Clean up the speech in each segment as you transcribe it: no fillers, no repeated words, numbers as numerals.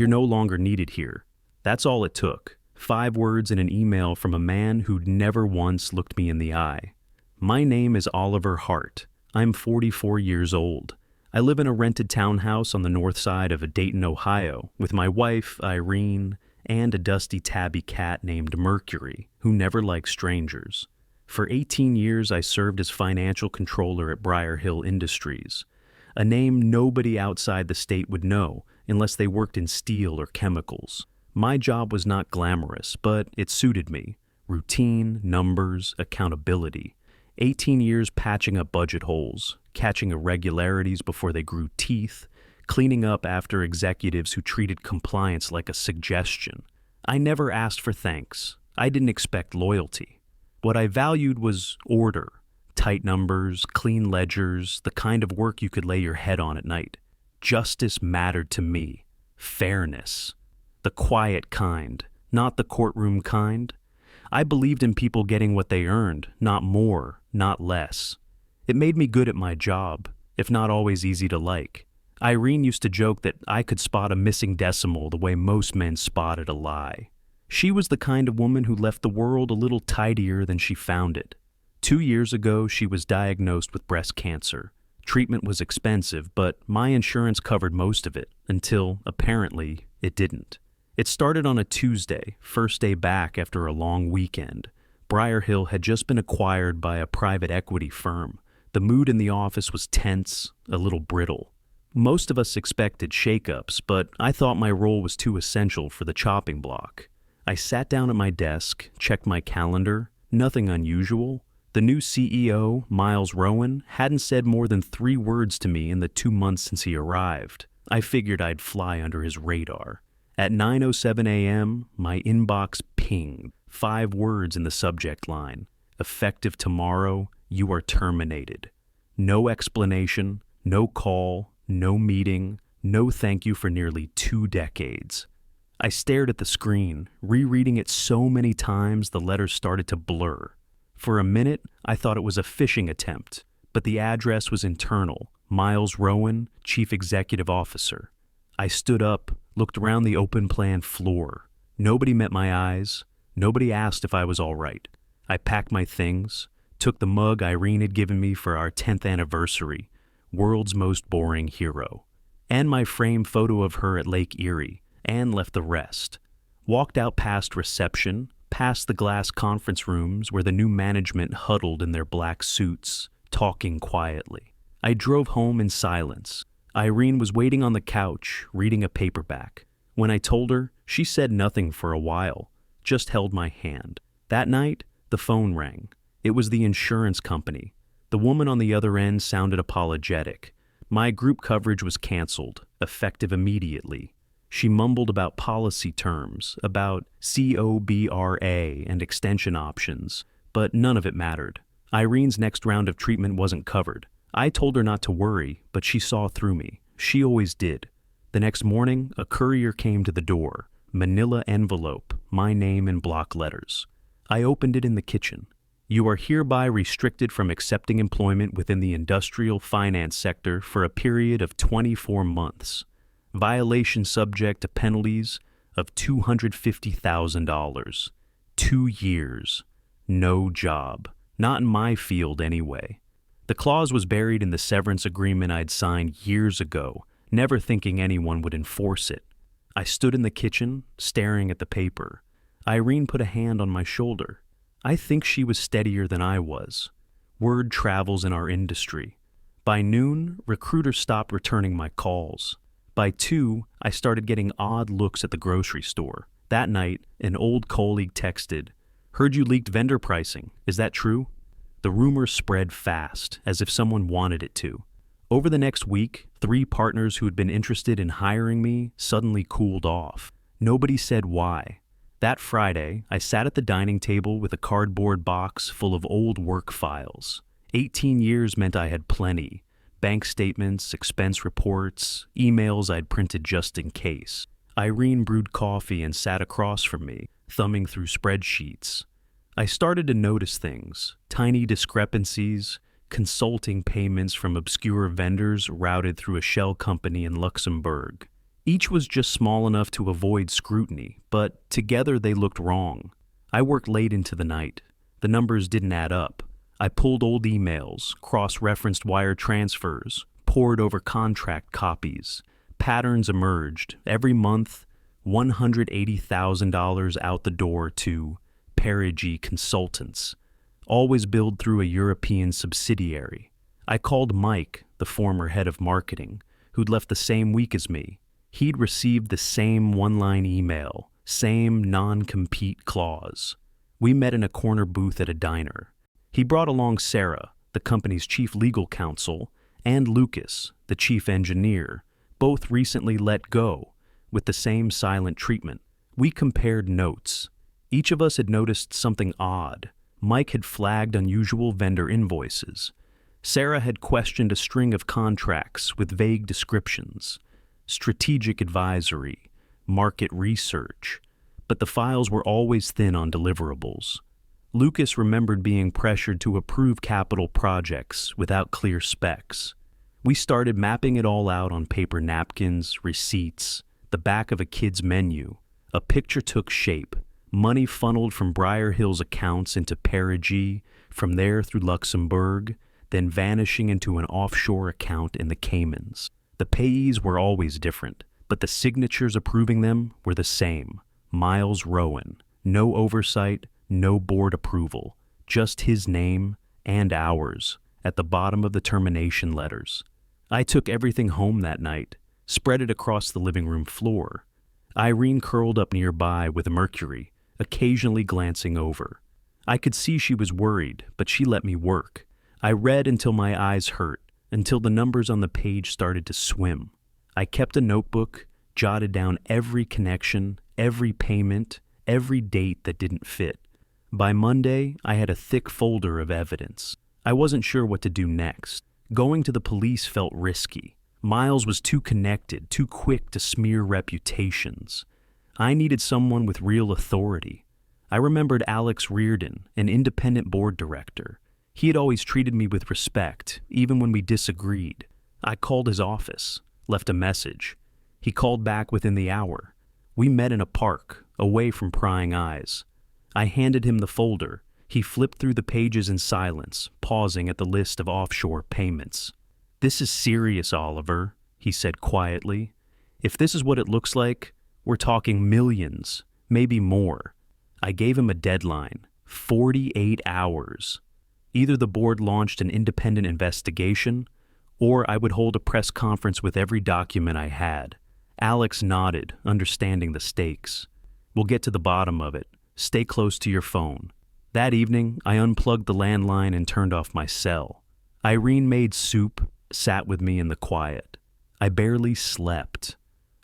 You're no longer needed here. That's all it took. 5 words in an email from a man who'd never once looked me in the eye. My name is Oliver Hart. I'm 44 years old. I live in a rented townhouse on the north side of Dayton, Ohio, with my wife, Irene, and a dusty tabby cat named Mercury, who never likes strangers. For 18 years, I served as financial controller at Briar Hill Industries, a name nobody outside the state would know unless they worked in steel or chemicals. My job was not glamorous, but it suited me. Routine, numbers, accountability. 18 years patching up budget holes, catching irregularities before they grew teeth, cleaning up after executives who treated compliance like a suggestion. I never asked for thanks. I didn't expect loyalty. What I valued was order, tight numbers, clean ledgers, the kind of work you could lay your head on at night. Justice mattered to me. Fairness. The quiet kind, not the courtroom kind. I believed in people getting what they earned, not more, not less. It made me good at my job, if not always easy to like. Irene used to joke that I could spot a missing decimal the way most men spotted a lie. She was the kind of woman who left the world a little tidier than she found it. 2 years ago, she was diagnosed with breast cancer. Treatment was expensive, but my insurance covered most of it, until, apparently, it didn't. It started on a Tuesday, first day back after a long weekend. Briar Hill had just been acquired by a private equity firm. The mood in the office was tense, a little brittle. Most of us expected shakeups, but I thought my role was too essential for the chopping block. I sat down at my desk, checked my calendar, nothing unusual. The new CEO, Miles Rowan, hadn't said more than 3 words to me in the 2 months since he arrived. I figured I'd fly under his radar. At 9:07 a.m., my inbox pinged. 5 words in the subject line. Effective tomorrow, you are terminated. No explanation, no call, no meeting, no thank you for nearly 2 decades. I stared at the screen, rereading it so many times the letters started to blur. For a minute, I thought it was a phishing attempt, but the address was internal. Miles Rowan, Chief Executive Officer. I stood up, looked around the open-plan floor. Nobody met my eyes. Nobody asked if I was all right. I packed my things, took the mug Irene had given me for our 10th anniversary, world's most boring hero, and my framed photo of her at Lake Erie, and left the rest. Walked out past reception, past the glass conference rooms where the new management huddled in their black suits, talking quietly. I drove home in silence. Irene was waiting on the couch, reading a paperback. When I told her, she said nothing for a while, just held my hand. That night, the phone rang. It was the insurance company. The woman on the other end sounded apologetic. My group coverage was canceled, effective immediately. She mumbled about policy terms, about COBRA and extension options, but none of it mattered. Irene's next round of treatment wasn't covered. I told her not to worry, but she saw through me. She always did. The next morning, a courier came to the door. Manila envelope, my name in block letters. I opened it in the kitchen. You are hereby restricted from accepting employment within the industrial finance sector for a period of 24 months. Violation subject to penalties of $250,000. 2 years. No job. Not in my field anyway. The clause was buried in the severance agreement I'd signed years ago, never thinking anyone would enforce it. I stood in the kitchen, staring at the paper. Irene put a hand on my shoulder. I think she was steadier than I was. Word travels in our industry. By noon, recruiters stopped returning my calls. By 2, I started getting odd looks at the grocery store. That night, an old colleague texted, "Heard you leaked vendor pricing. Is that true?" The rumor spread fast, as if someone wanted it to. Over the next week, 3 partners who had been interested in hiring me suddenly cooled off. Nobody said why. That Friday, I sat at the dining table with a cardboard box full of old work files. 18 years meant I had plenty. Bank statements, expense reports, emails I'd printed just in case. Irene brewed coffee and sat across from me, thumbing through spreadsheets. I started to notice things, tiny discrepancies, consulting payments from obscure vendors routed through a shell company in Luxembourg, Each was just small enough to avoid scrutiny, but together they looked wrong. I worked late into the night. The numbers didn't add up. I pulled old emails, cross-referenced wire transfers, pored over contract copies. Patterns emerged. Every month, $180,000 out the door to Perigi Consultants, always billed through a European subsidiary. I called Mike, the former head of marketing, who'd left the same week as me. He'd received the same one-line email, same non-compete clause. We met in a corner booth at a diner. He brought along Sarah, the company's chief legal counsel, and Lucas, the chief engineer, both recently let go, with the same silent treatment. We compared notes. Each of us had noticed something odd. Mike had flagged unusual vendor invoices. Sarah had questioned a string of contracts with vague descriptions, strategic advisory, market research, but the files were always thin on deliverables. Lucas remembered being pressured to approve capital projects without clear specs. We started mapping it all out on paper napkins, receipts, the back of a kid's menu. A picture took shape. Money funneled from Briar Hill's accounts into Perigi, from there through Luxembourg, then vanishing into an offshore account in the Caymans. The payees were always different, but the signatures approving them were the same. Miles Rowan. No oversight, no board approval, just his name and ours at the bottom of the termination letters. I took everything home that night, spread it across the living room floor. Irene curled up nearby with Mercury, occasionally glancing over. I could see she was worried, but she let me work. I read until my eyes hurt, until the numbers on the page started to swim. I kept a notebook, jotted down every connection, every payment, every date that didn't fit. By Monday, I had a thick folder of evidence. I wasn't sure what to do next. Going to the police felt risky. Miles was too connected, too quick to smear reputations. I needed someone with real authority. I remembered Alex Reardon, an independent board director. He had always treated me with respect, even when we disagreed. I called his office, left a message. He called back within the hour. We met in a park, away from prying eyes. I handed him the folder. He flipped through the pages in silence, pausing at the list of offshore payments. "This is serious, Oliver," he said quietly. "If this is what it looks like, we're talking millions, maybe more." I gave him a deadline, 48 hours. Either the board launched an independent investigation, or I would hold a press conference with every document I had. Alex nodded, understanding the stakes. "We'll get to the bottom of it. Stay close to your phone." That evening, I unplugged the landline and turned off my cell. Irene made soup, sat with me in the quiet. I barely slept.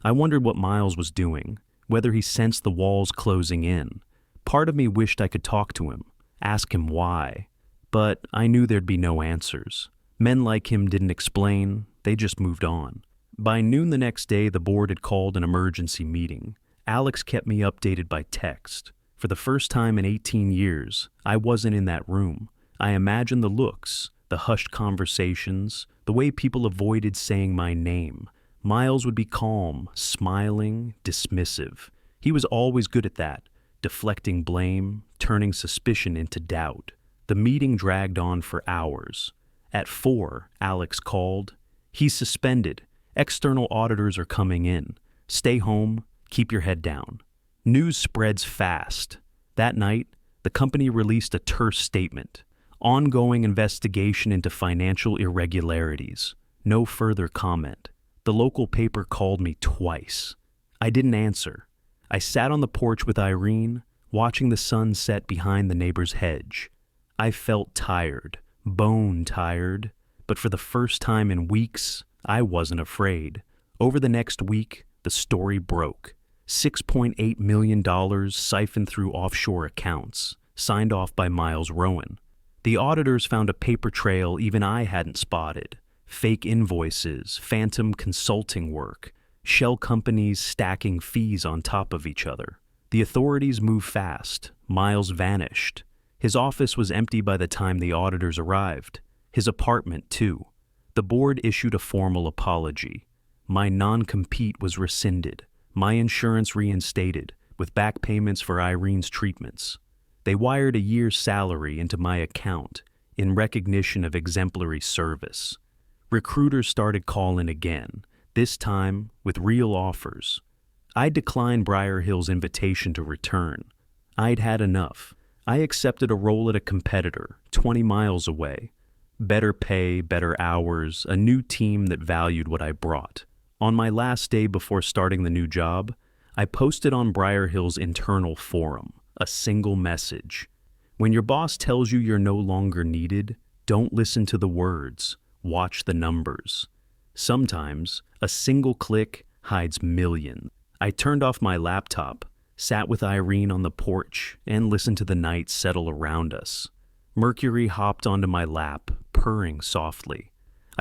I wondered what Miles was doing, whether he sensed the walls closing in. Part of me wished I could talk to him, ask him why. But I knew there'd be no answers. Men like him didn't explain, they just moved on. By noon the next day, the board had called an emergency meeting. Alex kept me updated by text. For the first time in 18 years, I wasn't in that room. I imagined the looks, the hushed conversations, the way people avoided saying my name. Miles would be calm, smiling, dismissive. He was always good at that, deflecting blame, turning suspicion into doubt. The meeting dragged on for hours. At 4, Alex called. "He's suspended. External auditors are coming in. Stay home, keep your head down." News spreads fast. That night, the company released a terse statement. Ongoing investigation into financial irregularities. No further comment. The local paper called me twice. I didn't answer. I sat on the porch with Irene, watching the sun set behind the neighbor's hedge. I felt tired, bone tired, but for the first time in weeks, I wasn't afraid. Over the next week, the story broke. $6.8 million siphoned through offshore accounts, signed off by Miles Rowan. The auditors found a paper trail even I hadn't spotted. Fake invoices, phantom consulting work, shell companies stacking fees on top of each other. The authorities moved fast. Miles vanished. His office was empty by the time the auditors arrived. His apartment, too. The board issued a formal apology. My non-compete was rescinded, my insurance reinstated, with back payments for Irene's treatments. They wired a year's salary into my account in recognition of exemplary service. Recruiters started calling again, this time with real offers. I declined Briar Hill's invitation to return. I'd had enough. I accepted a role at a competitor, 20 miles away. Better pay, better hours, a new team that valued what I brought. On my last day before starting the new job, I posted on Briar Hill's internal forum, a single message. When your boss tells you you're no longer needed, don't listen to the words, watch the numbers. Sometimes, a single click hides millions. I turned off my laptop, sat with Irene on the porch, and listened to the night settle around us. Mercury hopped onto my lap, purring softly.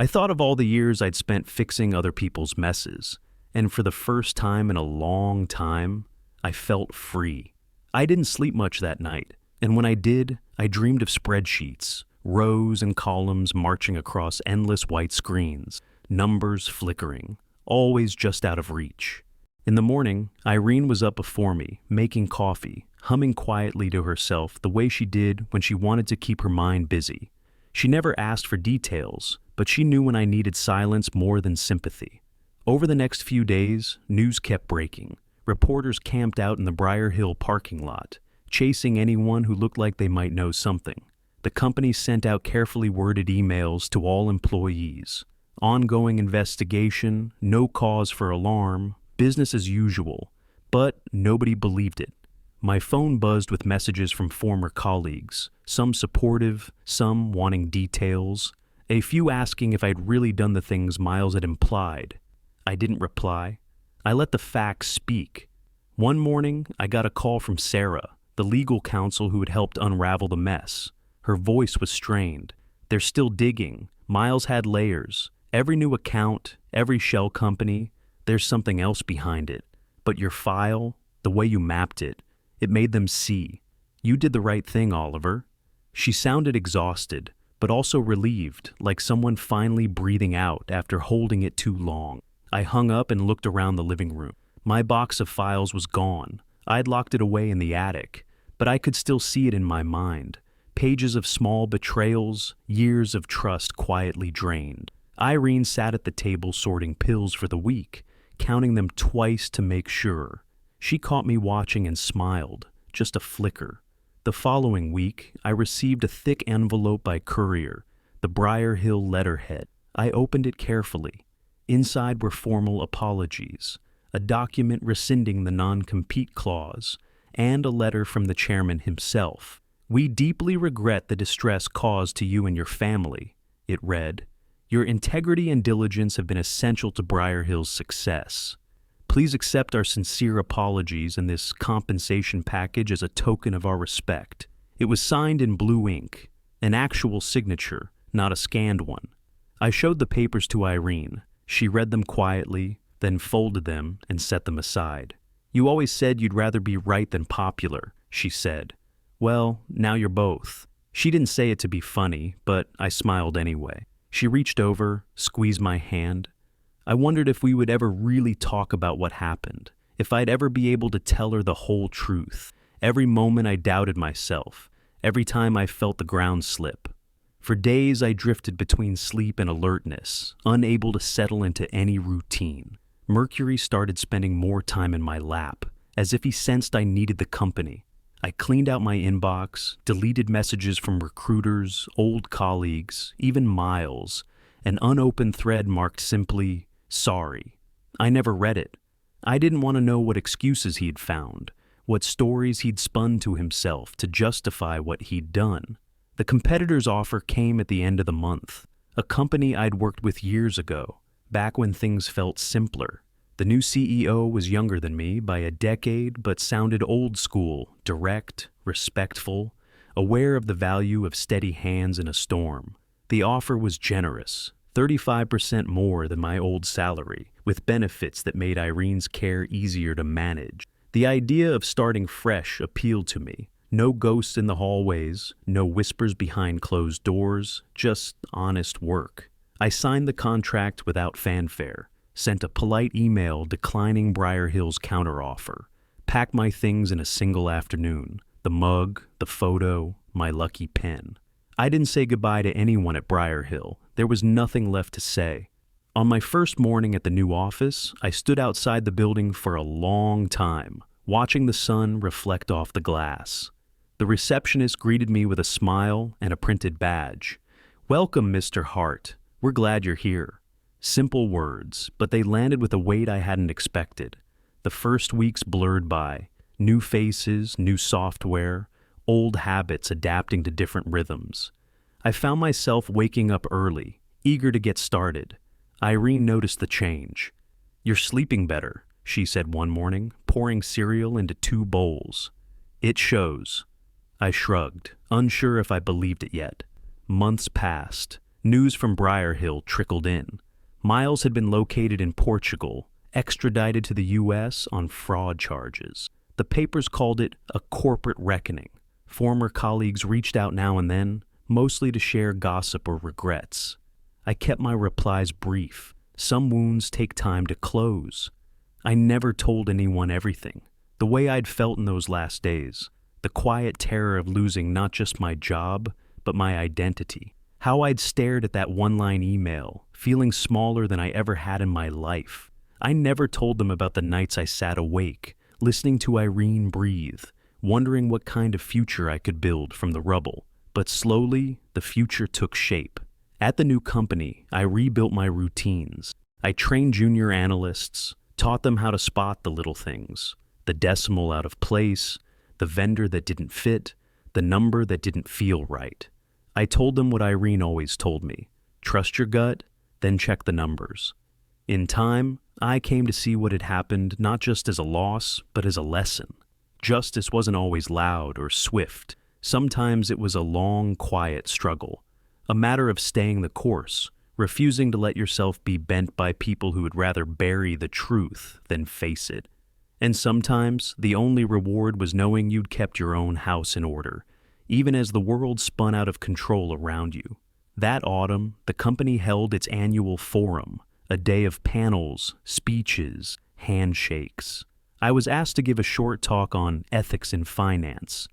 I thought of all the years I'd spent fixing other people's messes, and for the first time in a long time, I felt free. I didn't sleep much that night, and when I did, I dreamed of spreadsheets, rows and columns marching across endless white screens, numbers flickering, always just out of reach. In the morning, Irene was up before me, making coffee, humming quietly to herself the way she did when she wanted to keep her mind busy. She never asked for details, but she knew when I needed silence more than sympathy. Over the next few days, news kept breaking. Reporters camped out in the Briar Hill parking lot, chasing anyone who looked like they might know something. The company sent out carefully worded emails to all employees. Ongoing investigation, no cause for alarm, business as usual, but nobody believed it. My phone buzzed with messages from former colleagues, some supportive, some wanting details, a few asking if I'd really done the things Miles had implied. I didn't reply. I let the facts speak. One morning, I got a call from Sarah, the legal counsel who had helped unravel the mess. Her voice was strained. They're still digging. Miles had layers. Every new account, every shell company, there's something else behind it. But your file, the way you mapped it, it made them see. You did the right thing, Oliver. She sounded exhausted, but also relieved, like someone finally breathing out after holding it too long. I hung up and looked around the living room. My box of files was gone. I'd locked it away in the attic, but I could still see it in my mind. Pages of small betrayals, years of trust quietly drained. Irene sat at the table sorting pills for the week, counting them twice to make sure. She caught me watching and smiled, just a flicker. The following week, I received a thick envelope by courier, the Briar Hill letterhead. I opened it carefully. Inside were formal apologies, a document rescinding the non-compete clause, and a letter from the chairman himself. "We deeply regret the distress caused to you and your family," it read. "Your integrity and diligence have been essential to Briar Hill's success. Please accept our sincere apologies and this compensation package as a token of our respect." It was signed in blue ink, an actual signature, not a scanned one. I showed the papers to Irene. She read them quietly, then folded them and set them aside. "You always said you'd rather be right than popular," she said. "Well, now you're both." She didn't say it to be funny, but I smiled anyway. She reached over, squeezed my hand. I wondered if we would ever really talk about what happened, if I'd ever be able to tell her the whole truth. Every moment I doubted myself, every time I felt the ground slip. For days I drifted between sleep and alertness, unable to settle into any routine. Mercury started spending more time in my lap, as if he sensed I needed the company. I cleaned out my inbox, deleted messages from recruiters, old colleagues, even Miles, an unopened thread marked simply, "Sorry." I never read it. I didn't want to know what excuses he'd found, what stories he'd spun to himself to justify what he'd done. The competitor's offer came at the end of the month, a company I'd worked with years ago, back when things felt simpler. The new CEO was younger than me by a decade, but sounded old school, direct, respectful, aware of the value of steady hands in a storm. The offer was generous, 35% more than my old salary, with benefits that made Irene's care easier to manage. The idea of starting fresh appealed to me. No ghosts in the hallways, no whispers behind closed doors, just honest work. I signed the contract without fanfare, sent a polite email declining Briar Hill's counteroffer, packed my things in a single afternoon, the mug, the photo, my lucky pen. I didn't say goodbye to anyone at Briar Hill. There was nothing left to say. On my first morning at the new office, I stood outside the building for a long time, watching the sun reflect off the glass. The receptionist greeted me with a smile and a printed badge. "Welcome, Mr. Hart. We're glad you're here." Simple words, but they landed with a weight I hadn't expected. The first weeks blurred by. New faces, new software, old habits adapting to different rhythms. I found myself waking up early, eager to get started. Irene noticed the change. "You're sleeping better," she said one morning, pouring cereal into 2 bowls. "It shows." I shrugged, unsure if I believed it yet. Months passed. News from Briar Hill trickled in. Miles had been located in Portugal, extradited to the U.S. on fraud charges. The papers called it a corporate reckoning. Former colleagues reached out now and then, mostly to share gossip or regrets. I kept my replies brief. Some wounds take time to close. I never told anyone everything. The way I'd felt in those last days. The quiet terror of losing not just my job, but my identity. How I'd stared at that one-line email, feeling smaller than I ever had in my life. I never told them about the nights I sat awake, listening to Irene breathe, wondering what kind of future I could build from the rubble. But slowly, the future took shape. At the new company, I rebuilt my routines. I trained junior analysts, taught them how to spot the little things, the decimal out of place, the vendor that didn't fit, the number that didn't feel right. I told them what Irene always told me: trust your gut, then check the numbers. In time, I came to see what had happened not just as a loss, but as a lesson. Justice wasn't always loud or swift. Sometimes it was a long, quiet struggle, a matter of staying the course, refusing to let yourself be bent by people who would rather bury the truth than face it. And sometimes the only reward was knowing you'd kept your own house in order, even as the world spun out of control around you. That autumn, the company held its annual forum, a day of panels, speeches, handshakes. I was asked to give a short talk on ethics in finance.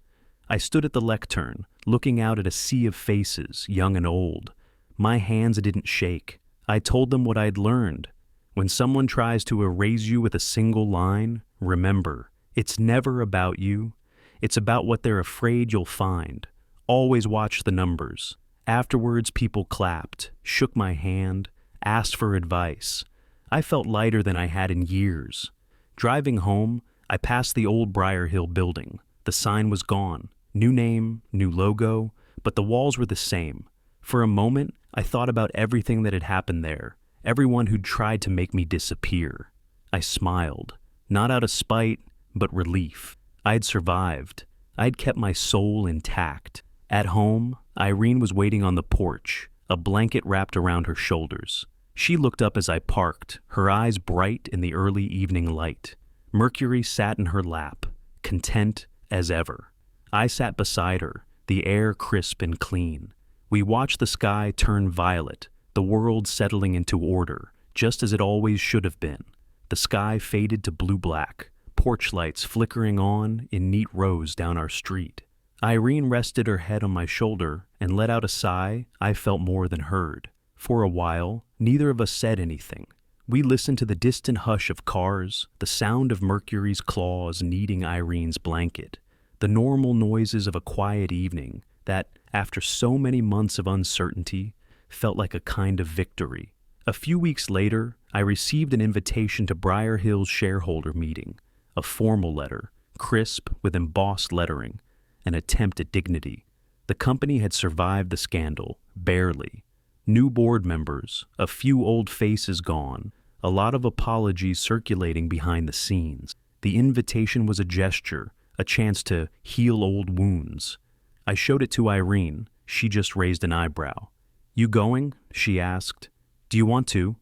I stood at the lectern, looking out at a sea of faces, young and old. My hands didn't shake. I told them what I'd learned. When someone tries to erase you with a single line, remember, it's never about you. It's about what they're afraid you'll find. Always watch the numbers. Afterwards, people clapped, shook my hand, asked for advice. I felt lighter than I had in years. Driving home, I passed the old Briar Hill building. The sign was gone. New name, new logo, but the walls were the same. For a moment, I thought about everything that had happened there, everyone who'd tried to make me disappear. I smiled, not out of spite, but relief. I'd survived. I'd kept my soul intact. At home, Irene was waiting on the porch, a blanket wrapped around her shoulders. She looked up as I parked, her eyes bright in the early evening light. Mercury sat in her lap, content as ever. I sat beside her, the air crisp and clean. We watched the sky turn violet, the world settling into order, just as it always should have been. The sky faded to blue-black, porch lights flickering on in neat rows down our street. Irene rested her head on my shoulder and let out a sigh I felt more than heard. For a while, neither of us said anything. We listened to the distant hush of cars, the sound of Mercury's claws kneading Irene's blanket, the normal noises of a quiet evening that, after so many months of uncertainty, felt like a kind of victory. A few weeks later, I received an invitation to Briar Hill's shareholder meeting, a formal letter, crisp with embossed lettering, an attempt at dignity. The company had survived the scandal, barely. New board members, a few old faces gone, a lot of apologies circulating behind the scenes. The invitation was a gesture, a chance to heal old wounds. I showed it to Irene. She just raised an eyebrow. "You going?" she asked. "Do you want to?"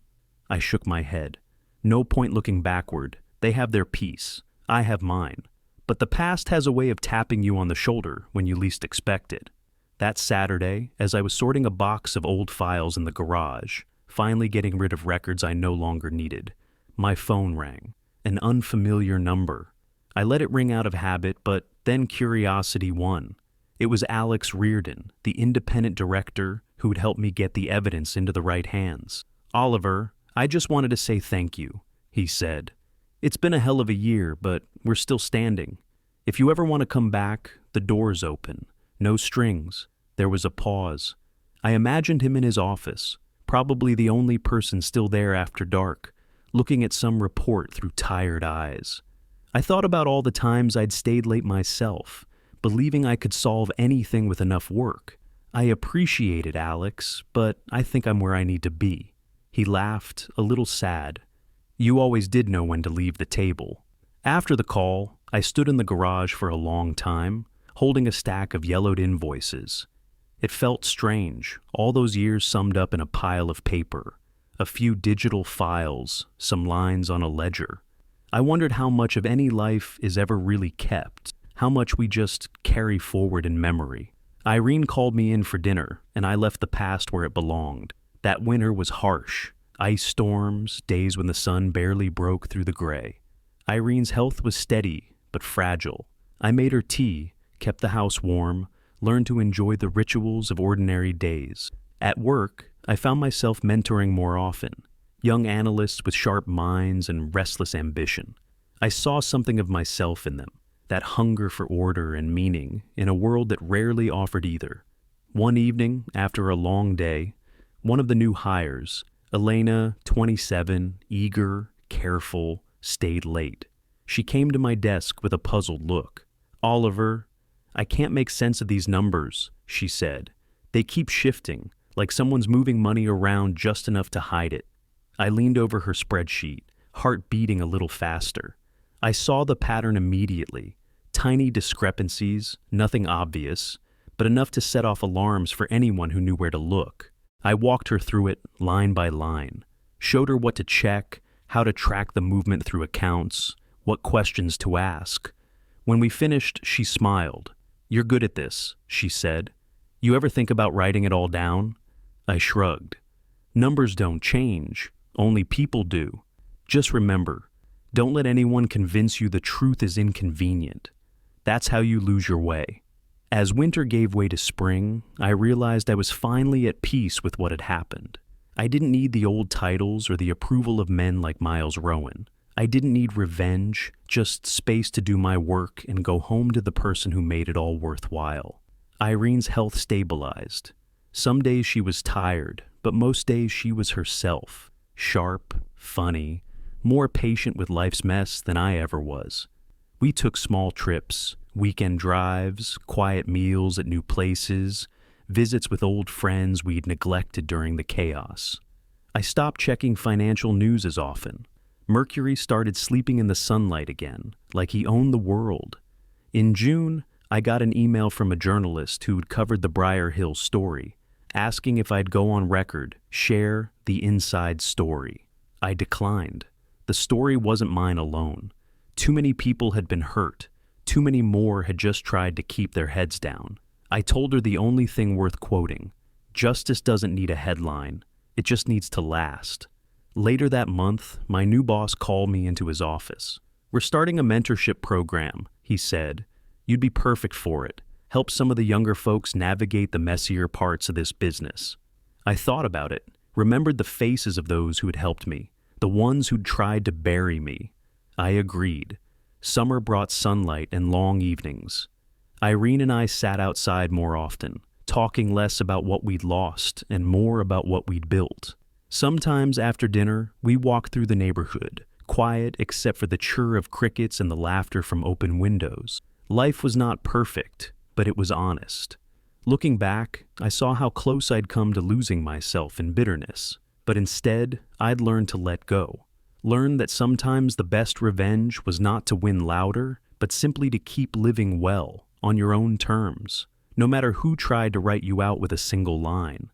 I shook my head. No point looking backward. They have their piece. I have mine. But the past has a way of tapping you on the shoulder when you least expect it. That Saturday, as I was sorting a box of old files in the garage, finally getting rid of records I no longer needed, My phone rang. An unfamiliar number. I let it ring out of habit, but then curiosity won. It was Alex Reardon, the independent director who would help me get the evidence into the right hands. "Oliver, I just wanted to say thank you," he said. "It's been a hell of a year, but we're still standing. If you ever want to come back, the door's open. No strings." There was a pause. I imagined him in his office, probably the only person still there after dark, looking at some report through tired eyes. I thought about all the times I'd stayed late myself, believing I could solve anything with enough work. I appreciated Alex, but I think I'm where I need to be. He laughed, a little sad. "You always did know when to leave the table." After the call, I stood in the garage for a long time, holding a stack of yellowed invoices. It felt strange, all those years summed up in a pile of paper, a few digital files, some lines on a ledger. I wondered how much of any life is ever really kept, how much we just carry forward in memory. Irene called me in for dinner, and I left the past where it belonged. That winter was harsh. Ice storms, days when the sun barely broke through the gray. Irene's health was steady, but fragile. I made her tea, kept the house warm, learned to enjoy the rituals of ordinary days. At work, I found myself mentoring more often. Young analysts with sharp minds and restless ambition. I saw something of myself in them, that hunger for order and meaning in a world that rarely offered either. One evening, after a long day, one of the new hires, Elena, 27, eager, careful, stayed late. She came to my desk with a puzzled look. "Oliver, I can't make sense of these numbers," she said. "They keep shifting, like someone's moving money around just enough to hide it." I leaned over her spreadsheet, heart beating a little faster. I saw the pattern immediately. Tiny discrepancies, nothing obvious, but enough to set off alarms for anyone who knew where to look. I walked her through it line by line, showed her what to check, how to track the movement through accounts, what questions to ask. When we finished, she smiled. "You're good at this," she said. "You ever think about writing it all down?" I shrugged. "Numbers don't change, only people do. Just remember, don't let anyone convince you the truth is inconvenient. That's how you lose your way." As winter gave way to spring, I realized I was finally at peace with what had happened. I didn't need the old titles or the approval of men like Miles Rowan. I didn't need revenge, just space to do my work and go home to the person who made it all worthwhile. Irene's health stabilized. Some days she was tired, but most days she was herself, sharp, funny, more patient with life's mess than I ever was. We took small trips, weekend drives, quiet meals at new places, visits with old friends we'd neglected during the chaos. I stopped checking financial news as often. Mercury started sleeping in the sunlight again, like he owned the world. In June, I got an email from a journalist who'd covered the Briar Hill story, asking if I'd go on record, share the inside story. I declined. The story wasn't mine alone. Too many people had been hurt. Too many more had just tried to keep their heads down. I told her the only thing worth quoting: justice doesn't need a headline. It just needs to last. Later that month, my new boss called me into his office. "We're starting a mentorship program," he said. "You'd be perfect for it. Help some of the younger folks navigate the messier parts of this business." I thought about it, remembered the faces of those who had helped me, the ones who'd tried to bury me. I agreed. Summer brought sunlight and long evenings. Irene and I sat outside more often, talking less about what we'd lost and more about what we'd built. Sometimes after dinner, we walked through the neighborhood, quiet except for the chirr of crickets and the laughter from open windows. Life was not perfect, but it was honest. Looking back, I saw how close I'd come to losing myself in bitterness, but instead, I'd learned to let go. Learned that sometimes the best revenge was not to win louder, but simply to keep living well, on your own terms, no matter who tried to write you out with a single line.